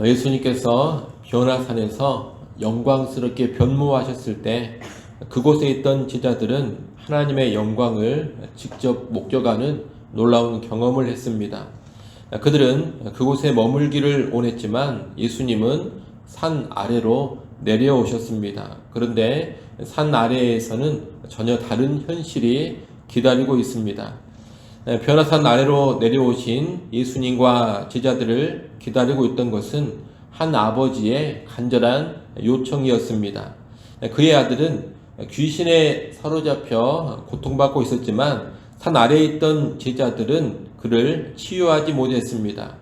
예수님께서 변화산에서 영광스럽게 변모하셨을 때 그곳에 있던 제자들은 하나님의 영광을 직접 목격하는 놀라운 경험을 했습니다. 그들은 그곳에 머물기를 원했지만 예수님은 산 아래로 내려오셨습니다. 그런데 산 아래에서는 전혀 다른 현실이 기다리고 있습니다. 변화산 아래로 내려오신 예수님과 제자들을 기다리고 있던 것은 한 아버지의 간절한 요청이었습니다. 그의 아들은 귀신에 사로잡혀 고통받고 있었지만 산 아래에 있던 제자들은 그를 치유하지 못했습니다.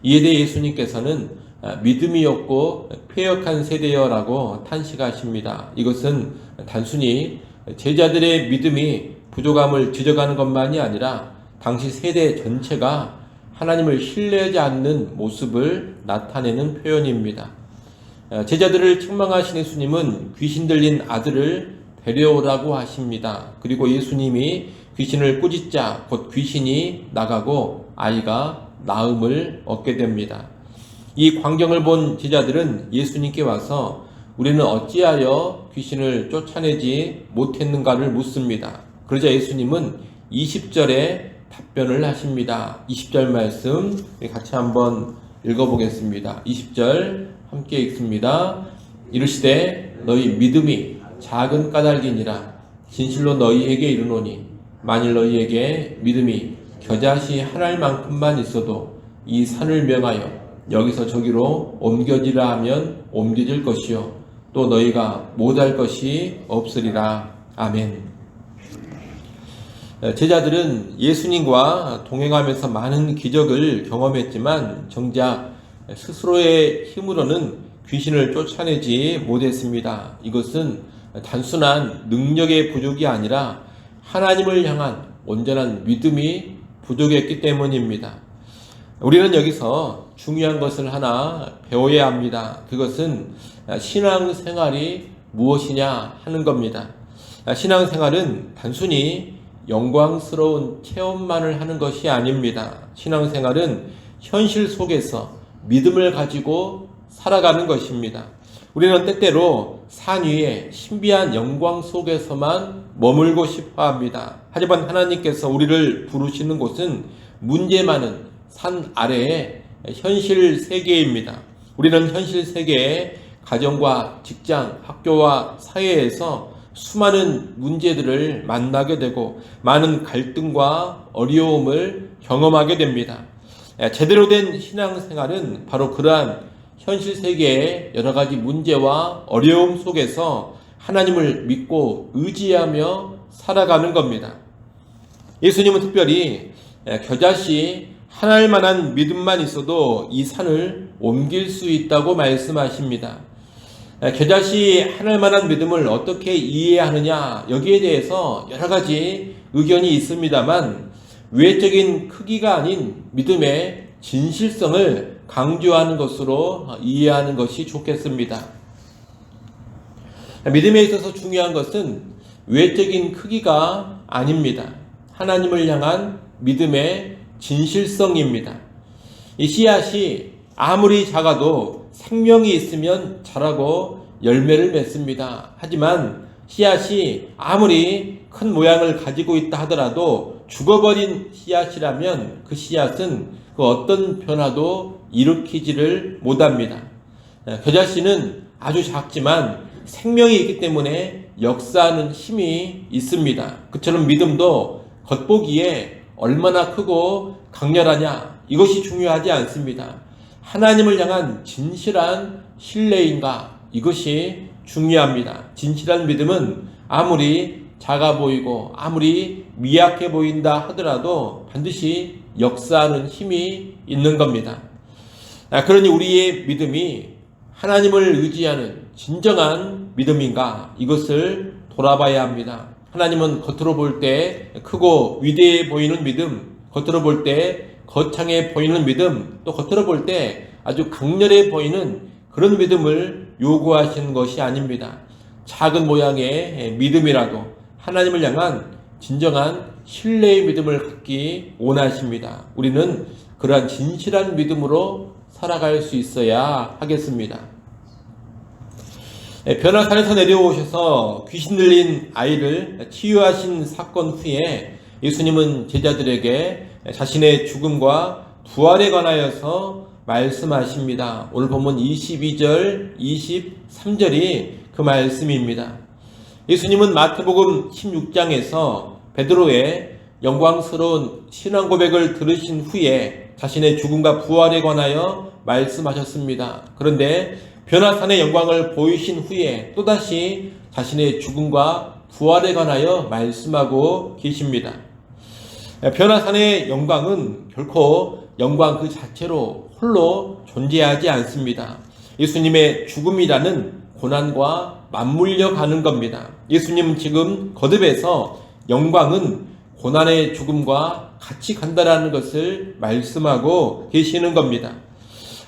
이에 대해 예수님께서는 믿음이 없고 패역한 세대여라고 탄식하십니다. 이것은 단순히 제자들의 믿음이 부족함을 지적하는 것만이 아니라 당시 세대 전체가 하나님을 신뢰하지 않는 모습을 나타내는 표현입니다. 제자들을 책망하신 예수님은 귀신 들린 아들을 데려오라고 하십니다. 그리고 예수님이 귀신을 꾸짖자 곧 귀신이 나가고 아이가 나음을 얻게 됩니다. 이 광경을 본 제자들은 예수님께 와서 우리는 어찌하여 귀신을 쫓아내지 못했는가를 묻습니다. 그러자 예수님은 20절에 답변을 하십니다. 20절 말씀 같이 한번 읽어보겠습니다. 20절 함께 읽습니다. 이르시되 너희 믿음이 작은 까닭이니라. 진실로 너희에게 이르노니 만일 너희에게 믿음이 겨자씨 한 알만큼만 있어도 이 산을 명하여 여기서 저기로 옮겨지라 하면 옮겨질 것이요 또 너희가 못할 것이 없으리라. 아멘. 제자들은 예수님과 동행하면서 많은 기적을 경험했지만 정작 스스로의 힘으로는 귀신을 쫓아내지 못했습니다. 이것은 단순한 능력의 부족이 아니라 하나님을 향한 온전한 믿음이 부족했기 때문입니다. 우리는 여기서 중요한 것을 하나 배워야 합니다. 그것은 신앙생활이 무엇이냐 하는 겁니다. 신앙생활은 단순히 영광스러운 체험만을 하는 것이 아닙니다. 신앙생활은 현실 속에서 믿음을 가지고 살아가는 것입니다. 우리는 때때로 산 위에 신비한 영광 속에서만 머물고 싶어 합니다. 하지만 하나님께서 우리를 부르시는 곳은 문제 많은 산 아래의 현실 세계입니다. 우리는 현실 세계의 가정과 직장, 학교와 사회에서 수많은 문제들을 만나게 되고 많은 갈등과 어려움을 경험하게 됩니다. 제대로 된 신앙생활은 바로 그러한 현실 세계의 여러 가지 문제와 어려움 속에서 하나님을 믿고 의지하며 살아가는 겁니다. 예수님은 특별히 겨자씨 한 알만한 믿음만 있어도 이 산을 옮길 수 있다고 말씀하십니다. 겨자씨 한 알만한 믿음을 어떻게 이해하느냐 여기에 대해서 여러 가지 의견이 있습니다만 외적인 크기가 아닌 믿음의 진실성을 강조하는 것으로 이해하는 것이 좋겠습니다. 믿음에 있어서 중요한 것은 외적인 크기가 아닙니다. 하나님을 향한 믿음의 진실성입니다. 이 씨앗이 아무리 작아도 생명이 있으면 자라고 열매를 맺습니다. 하지만 씨앗이 아무리 큰 모양을 가지고 있다 하더라도 죽어버린 씨앗이라면 그 씨앗은 그 어떤 변화도 일으키지를 못합니다. 겨자씨는 아주 작지만 생명이 있기 때문에 역사하는 힘이 있습니다. 그처럼 믿음도 겉보기에 얼마나 크고 강렬하냐 이것이 중요하지 않습니다. 하나님을 향한 진실한 신뢰인가 이것이 중요합니다. 진실한 믿음은 아무리 작아 보이고 아무리 미약해 보인다 하더라도 반드시 역사하는 힘이 있는 겁니다. 그러니 우리의 믿음이 하나님을 의지하는 진정한 믿음인가 이것을 돌아봐야 합니다. 하나님은 겉으로 볼 때 크고 위대해 보이는 믿음, 겉으로 볼 때 거창해 보이는 믿음, 또 겉으로 볼 때 아주 강렬해 보이는 그런 믿음을 요구하시는 것이 아닙니다. 작은 모양의 믿음이라도 하나님을 향한 진정한 신뢰의 믿음을 갖기 원하십니다. 우리는 그러한 진실한 믿음으로 살아갈 수 있어야 하겠습니다. 변화산에서 내려오셔서 귀신 들린 아이를 치유하신 사건 후에 예수님은 제자들에게 자신의 죽음과 부활에 관하여서 말씀하십니다. 오늘 본문 22절, 23절이 그 말씀입니다. 예수님은 마태복음 16장에서 베드로의 영광스러운 신앙 고백을 들으신 후에 자신의 죽음과 부활에 관하여 말씀하셨습니다. 그런데 변화산의 영광을 보이신 후에 또다시 자신의 죽음과 부활에 관하여 말씀하고 계십니다. 변화산의 영광은 결코 영광 그 자체로 홀로 존재하지 않습니다. 예수님의 죽음이라는 고난과 맞물려 가는 겁니다. 예수님은 지금 거듭해서 영광은 고난의 죽음과 같이 간다라는 것을 말씀하고 계시는 겁니다.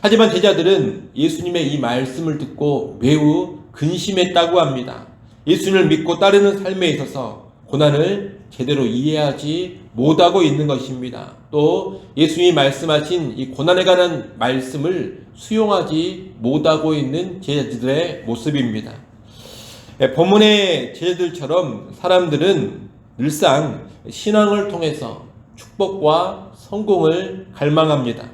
하지만 제자들은 예수님의 이 말씀을 듣고 매우 근심했다고 합니다. 예수님을 믿고 따르는 삶에 있어서 고난을 제대로 이해하지 못하고 있는 것입니다. 또 예수님이 말씀하신 이 고난에 관한 말씀을 수용하지 못하고 있는 제자들의 모습입니다. 본문의 제자들처럼 사람들은 늘상 신앙을 통해서 축복과 성공을 갈망합니다.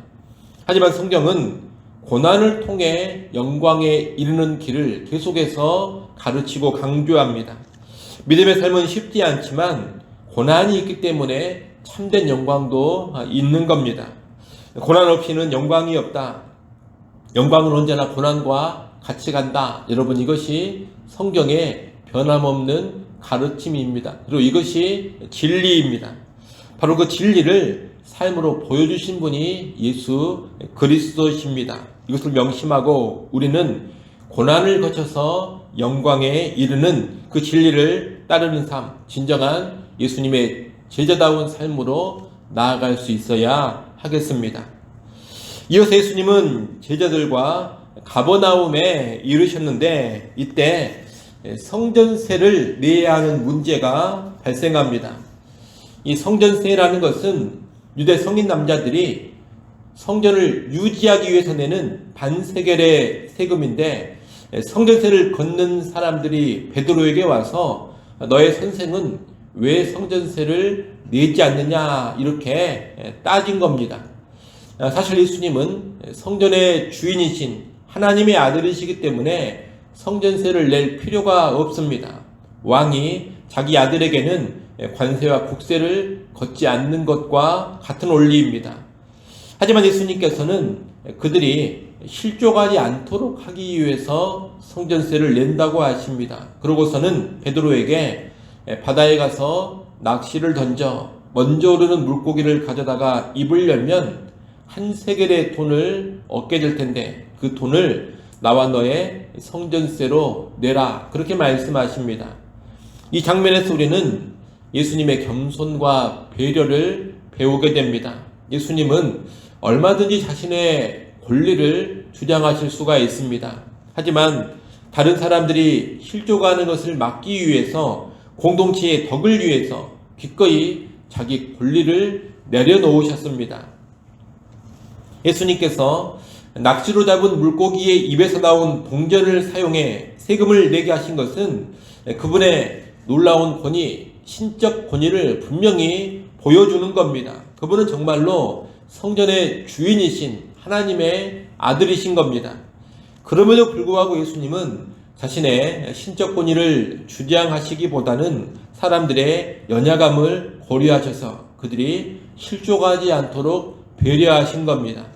하지만 성경은 고난을 통해 영광에 이르는 길을 계속해서 가르치고 강조합니다. 믿음의 삶은 쉽지 않지만 고난이 있기 때문에 참된 영광도 있는 겁니다. 고난 없이는 영광이 없다. 영광은 언제나 고난과 같이 간다. 여러분, 이것이 성경의 변함없는 가르침입니다. 그리고 이것이 진리입니다. 바로 그 진리를 삶으로 보여주신 분이 예수 그리스도십니다. 이것을 명심하고 우리는 고난을 거쳐서 영광에 이르는 그 진리를 따르는 삶, 진정한 예수님의 제자다운 삶으로 나아갈 수 있어야 하겠습니다. 이어서 예수님은 제자들과 가버나움에 이르셨는데 이때 성전세를 내야 하는 문제가 발생합니다. 이 성전세라는 것은 유대 성인 남자들이 성전을 유지하기 위해서 내는 반세겔의 세금인데 성전세를 걷는 사람들이 베드로에게 와서 너의 선생은 왜 성전세를 내지 않느냐 이렇게 따진 겁니다. 사실 예수님은 성전의 주인이신 하나님의 아들이시기 때문에 성전세를 낼 필요가 없습니다. 왕이 자기 아들에게는 관세와 국세를 걷지 않는 것과 같은 원리입니다. 하지만 예수님께서는 그들이 실족하지 않도록 하기 위해서 성전세를 낸다고 하십니다. 그러고서는 베드로에게 바다에 가서 낚시를 던져 먼저 오르는 물고기를 가져다가 입을 열면 한 세겔의 돈을 얻게 될 텐데 그 돈을 나와 너의 성전세로 내라. 그렇게 말씀하십니다. 이 장면에서 우리는 예수님의 겸손과 배려를 배우게 됩니다. 예수님은 얼마든지 자신의 권리를 주장하실 수가 있습니다. 하지만 다른 사람들이 실족하는 것을 막기 위해서 공동체의 덕을 위해서 기꺼이 자기 권리를 내려놓으셨습니다. 예수님께서 낚시로 잡은 물고기의 입에서 나온 동전을 사용해 세금을 내게 하신 것은 그분의 놀라운 권위, 신적 권위를 분명히 보여주는 겁니다. 그분은 정말로 성전의 주인이신 하나님의 아들이신 겁니다. 그럼에도 불구하고 예수님은 자신의 신적 권위를 주장하시기보다는 사람들의 연약함을 고려하셔서 그들이 실족하지 않도록 배려하신 겁니다.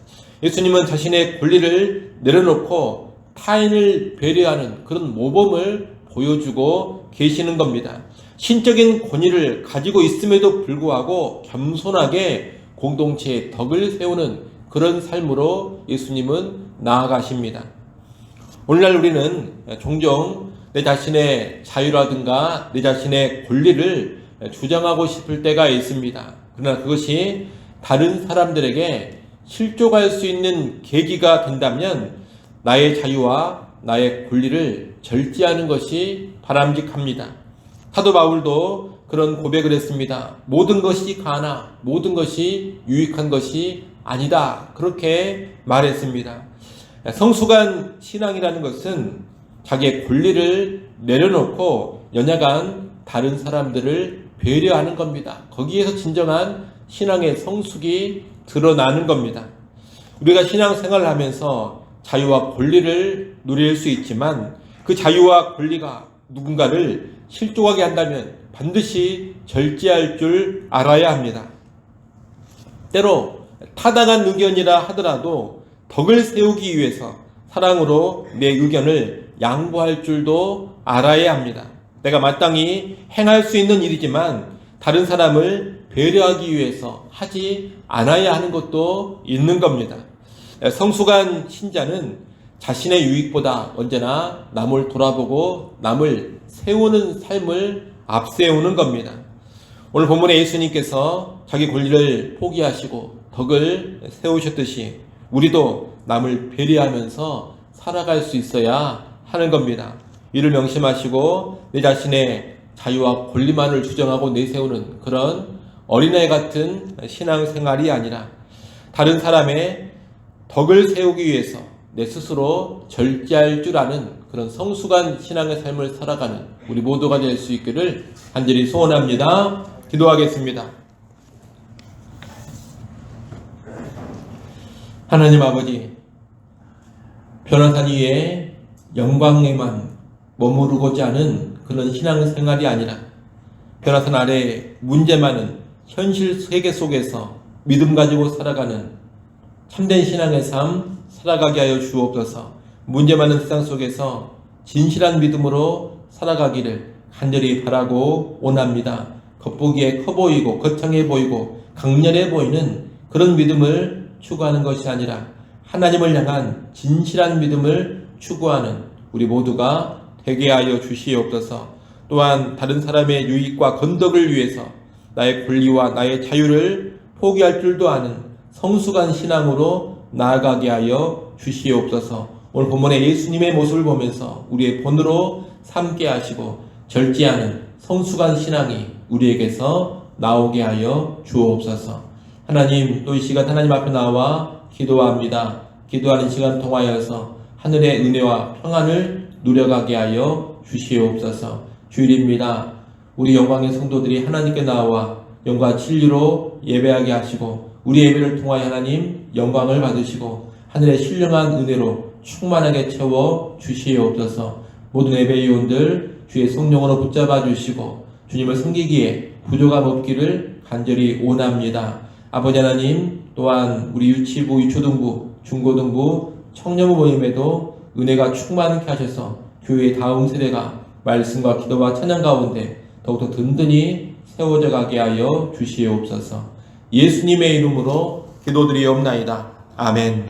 예수님은 자신의 권리를 내려놓고 타인을 배려하는 그런 모범을 보여주고 계시는 겁니다. 신적인 권위를 가지고 있음에도 불구하고 겸손하게 공동체의 덕을 세우는 그런 삶으로 예수님은 나아가십니다. 오늘날 우리는 종종 내 자신의 자유라든가 내 자신의 권리를 주장하고 싶을 때가 있습니다. 그러나 그것이 다른 사람들에게 실족할 수 있는 계기가 된다면 나의 자유와 나의 권리를 절제하는 것이 바람직합니다. 사도 바울도 그런 고백을 했습니다. 모든 것이 가나 모든 것이 유익한 것이 아니다. 그렇게 말했습니다. 성숙한 신앙이라는 것은 자기의 권리를 내려놓고 연약한 다른 사람들을 배려하는 겁니다. 거기에서 진정한 신앙의 성숙이 드러나는 겁니다. 우리가 신앙생활을 하면서 자유와 권리를 누릴 수 있지만 그 자유와 권리가 누군가를 실족하게 한다면 반드시 절제할 줄 알아야 합니다. 때로 타당한 의견이라 하더라도 덕을 세우기 위해서 사랑으로 내 의견을 양보할 줄도 알아야 합니다. 내가 마땅히 행할 수 있는 일이지만 다른 사람을 배려하기 위해서 하지 않아야 하는 것도 있는 겁니다. 성숙한 신자는 자신의 유익보다 언제나 남을 돌아보고 남을 세우는 삶을 앞세우는 겁니다. 오늘 본문에 예수님께서 자기 권리를 포기하시고 덕을 세우셨듯이 우리도 남을 배려하면서 살아갈 수 있어야 하는 겁니다. 이를 명심하시고 내 자신의 자유와 권리만을 주장하고 내세우는 그런 어린아이 같은 신앙생활이 아니라 다른 사람의 덕을 세우기 위해서 내 스스로 절제할 줄 아는 그런 성숙한 신앙의 삶을 살아가는 우리 모두가 될 수 있기를 간절히 소원합니다. 기도하겠습니다. 하나님 아버지, 변호사 위에 영광에만 머무르고자 하는 그런 신앙생활이 아니라 변호사 아래 문제 많은 현실 세계 속에서 믿음 가지고 살아가는 참된 신앙의 삶 살아가게 하여 주옵소서. 문제 많은 세상 속에서 진실한 믿음으로 살아가기를 간절히 바라고 원합니다. 겉보기에 커 보이고 거창해 보이고 강렬해 보이는 그런 믿음을 추구하는 것이 아니라 하나님을 향한 진실한 믿음을 추구하는 우리 모두가 되게 하여 주시옵소서. 또한 다른 사람의 유익과 건덕을 위해서 나의 권리와 나의 자유를 포기할 줄도 아는 성숙한 신앙으로 나아가게 하여 주시옵소서. 오늘 본문의 예수님의 모습을 보면서 우리의 본으로 삼게 하시고 절제하는 성숙한 신앙이 우리에게서 나오게 하여 주옵소서. 하나님, 또 이 시간 하나님 앞에 나와 기도합니다. 기도하는 시간 통하여서 하늘의 은혜와 평안을 누려가게 하여 주시옵소서. 주일입니다. 우리 영광의 성도들이 하나님께 나와 영과 진리로 예배하게 하시고 우리 예배를 통하여 하나님 영광을 받으시고 하늘의 신령한 은혜로 충만하게 채워 주시옵소서. 모든 예배위원들 주의 성령으로 붙잡아 주시고 주님을 섬기기에 부족함 없기를 간절히 원합니다. 아버지 하나님, 또한 우리 유치부, 유초등부, 중고등부, 청년부 모임에도 은혜가 충만케 하셔서 교회의 다음 세대가 말씀과 기도와 찬양 가운데 더욱더 든든히 세워져 가게 하여 주시옵소서. 예수님의 이름으로 기도드리옵나이다. 아멘.